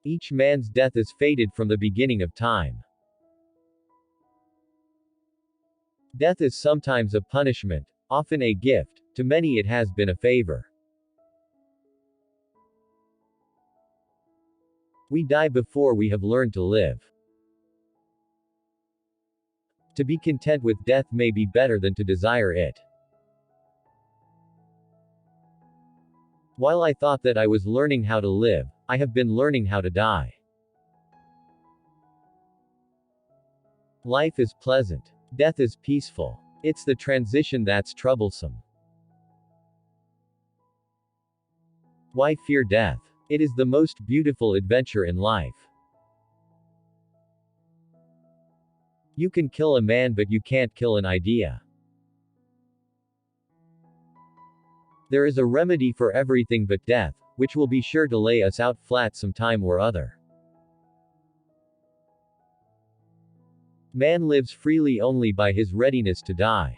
Each man's death is fated from the beginning of time. Death is sometimes a punishment, often a gift, to many it has been a favor. We die before we have learned to live. To be content with death may be better than to desire it. While I thought that I was learning how to live, I have been learning how to die. Life is pleasant. Death is peaceful. It's the transition that's troublesome. Why fear death? It is the most beautiful adventure in life. You can kill a man, but you can't kill an idea. There is a remedy for everything but death, which will be sure to lay us out flat some time or other. Man lives freely only by his readiness to die.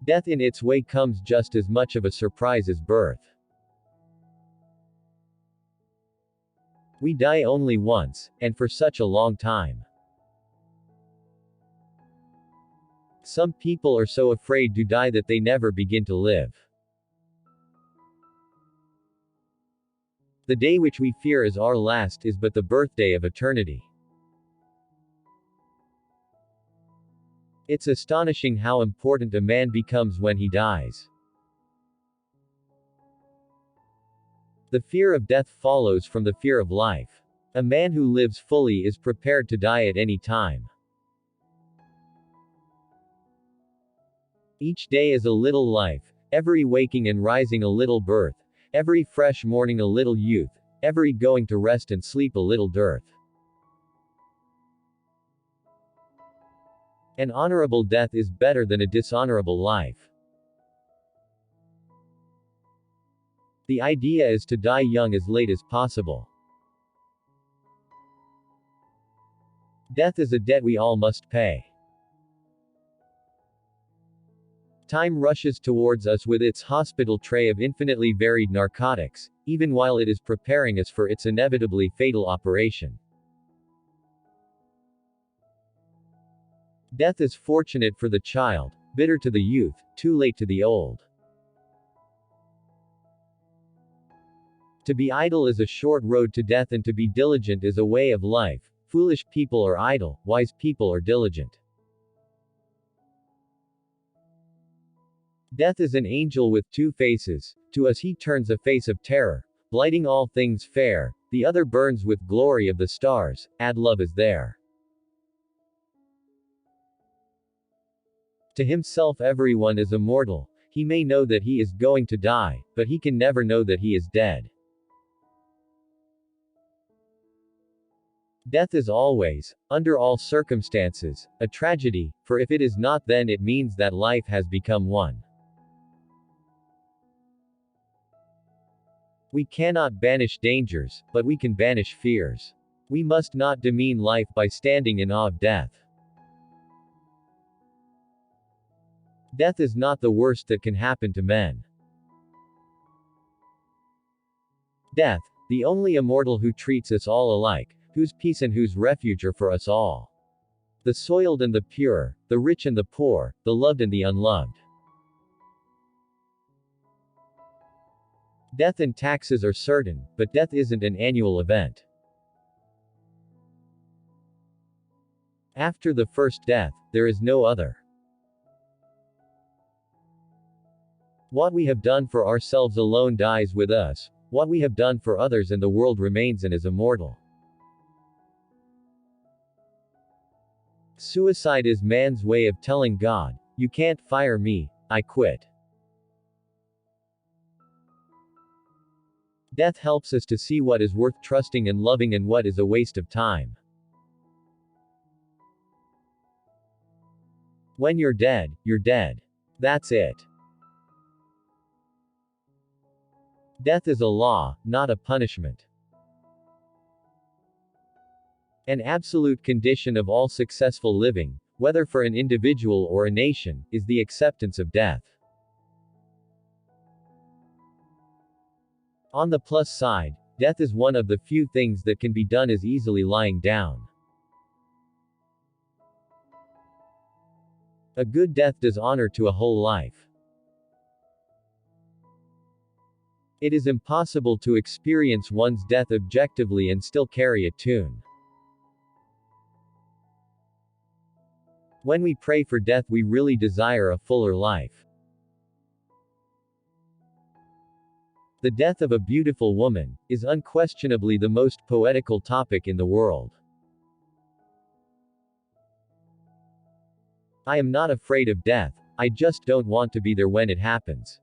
Death in its way comes just as much of a surprise as birth. We die only once, and for such a long time. Some people are so afraid to die that they never begin to live. The day which we fear as our last is but the birthday of eternity. It's astonishing how important a man becomes when he dies. The fear of death follows from the fear of life. A man who lives fully is prepared to die at any time. Each day is a little life, every waking and rising a little birth, every fresh morning a little youth, every going to rest and sleep a little dearth. An honorable death is better than a dishonorable life. The idea is to die young as late as possible. Death is a debt we all must pay. Time rushes towards us with its hospital tray of infinitely varied narcotics, even while it is preparing us for its inevitably fatal operation. Death is fortunate for the child, bitter to the youth, too late to the old. To be idle is a short road to death, and to be diligent is a way of life. Foolish people are idle, wise people are diligent. Death is an angel with two faces. To us he turns a face of terror, blighting all things fair. The other burns with glory of the stars. Add love is there. To himself everyone is immortal. He may know that he is going to die, but he can never know that he is dead. Death is always, under all circumstances, a tragedy, for if it is not, then it means that life has become one. We cannot banish dangers, but we can banish fears. We must not demean life by standing in awe of death. Death is not the worst that can happen to men. Death, the only immortal who treats us all alike, whose peace and whose refuge are for us all. The soiled and the pure, the rich and the poor, the loved and the unloved. Death and taxes are certain, but death isn't an annual event. After the first death, there is no other. What we have done for ourselves alone dies with us. What we have done for others and the world remains and is immortal. Suicide is man's way of telling God, "You can't fire me, I quit." Death helps us to see what is worth trusting and loving and what is a waste of time. When you're dead, you're dead. That's it. Death is a law, not a punishment. An absolute condition of all successful living, whether for an individual or a nation, is the acceptance of death. On the plus side, death is one of the few things that can be done as easily lying down. A good death does honor to a whole life. It is impossible to experience one's death objectively and still carry a tune. When we pray for death, we really desire a fuller life. The death of a beautiful woman is unquestionably the most poetical topic in the world. I am not afraid of death, I just don't want to be there when it happens.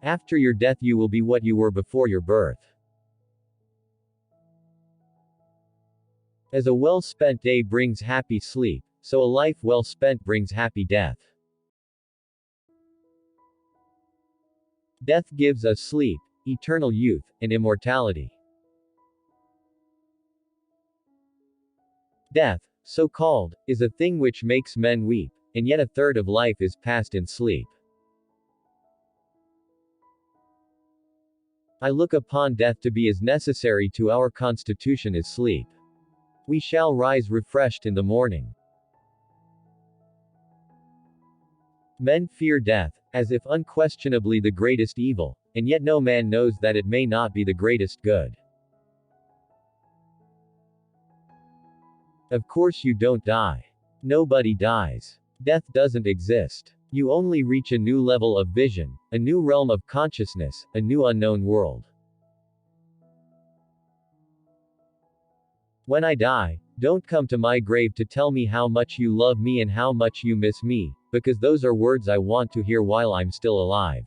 After your death, you will be what you were before your birth. As a well-spent day brings happy sleep, so a life well spent brings happy death. Death gives us sleep, eternal youth, and immortality. Death, so called, is a thing which makes men weep, and yet a third of life is passed in sleep. I look upon death to be as necessary to our constitution as sleep. We shall rise refreshed in the morning. Men fear death, as if unquestionably the greatest evil, and yet no man knows that it may not be the greatest good. Of course you don't die. Nobody dies. Death doesn't exist. You only reach a new level of vision, a new realm of consciousness, a new unknown world. When I die, don't come to my grave to tell me how much you love me and how much you miss me, because those are words I want to hear while I'm still alive.